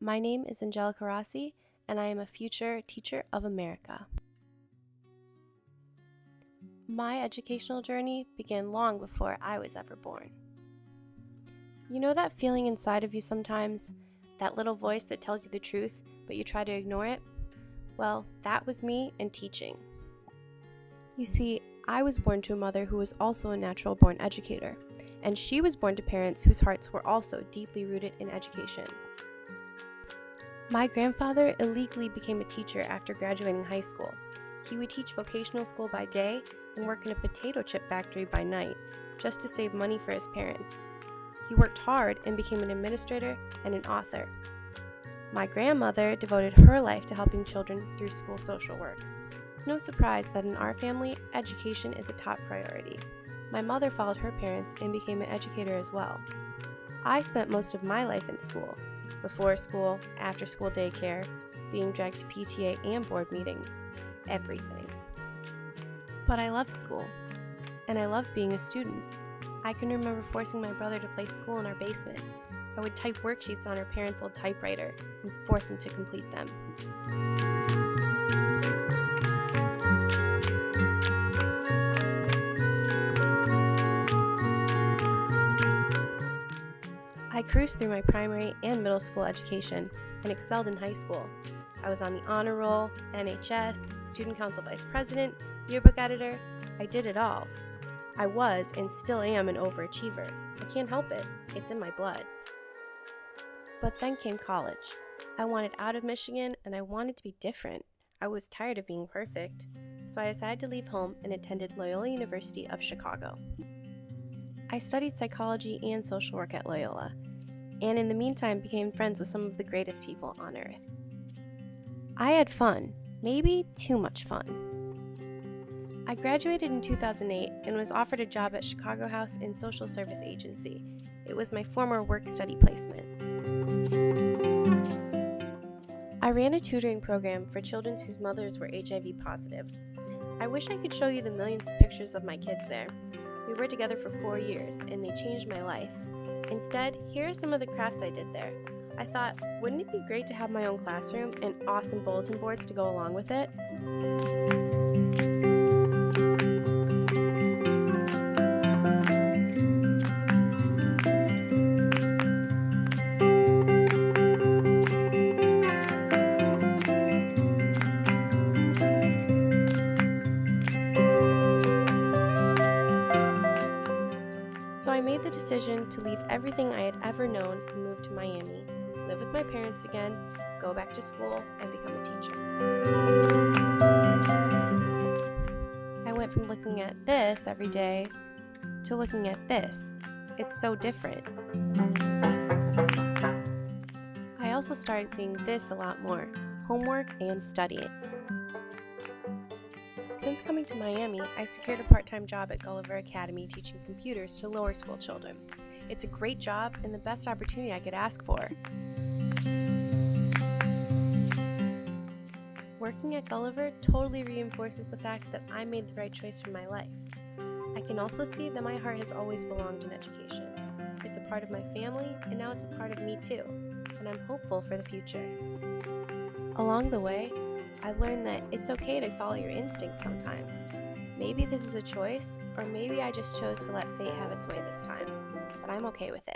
My name is Angelica Rossi, and I am a future teacher of America. My educational journey began long before I was ever born. You know that feeling inside of you sometimes? That little voice that tells you the truth, but you try to ignore it? Well, that was me in teaching. You see, I was born to a mother who was also a natural-born educator, and she was born to parents whose hearts were also deeply rooted in education. My grandfather illegally became a teacher after graduating high school. He would teach vocational school by day and work in a potato chip factory by night, just to save money for his parents. He worked hard and became an administrator and an author. My grandmother devoted her life to helping children through school social work. No surprise that in our family, education is a top priority. My mother followed her parents and became an educator as well. I spent most of my life in school, before school, after school daycare, being dragged to PTA and board meetings, everything. But I love school, and I love being a student. I can remember forcing my brother to play school in our basement. I would type worksheets on our parents' old typewriter and force him to complete them. I cruised through my primary and middle school education and excelled in high school. I was on the honor roll, NHS, student council vice president, yearbook editor. I did it all. I was and still am an overachiever. I can't help it. It's in my blood. But then came college. I wanted out of Michigan and I wanted to be different. I was tired of being perfect. So I decided to leave home and attended Loyola University of Chicago. I studied psychology and social work at Loyola, and in the meantime became friends with some of the greatest people on earth. I had fun, maybe too much fun. I graduated in 2008 and was offered a job at Chicago House in Social Service Agency. It was my former work-study placement. I ran a tutoring program for children whose mothers were HIV positive. I wish I could show you the millions of pictures of my kids there. We were together for 4 years, and they changed my life. Instead, here are some of the crafts I did there. I thought, wouldn't it be great to have my own classroom and awesome bulletin boards to go along with it? So I made the decision to leave everything I had ever known and move to Miami, live with my parents again, go back to school, and become a teacher. I went from looking at this every day to looking at this. It's so different. I also started seeing this a lot more, homework and studying. Since coming to Miami, I secured a part-time job at Gulliver Academy teaching computers to lower school children. It's a great job and the best opportunity I could ask for. Working at Gulliver totally reinforces the fact that I made the right choice for my life. I can also see that my heart has always belonged in education. It's a part of my family, and now it's a part of me too, and I'm hopeful for the future. Along the way, I've learned that it's okay to follow your instincts sometimes. Maybe this is a choice, or maybe I just chose to let fate have its way this time, but I'm okay with it.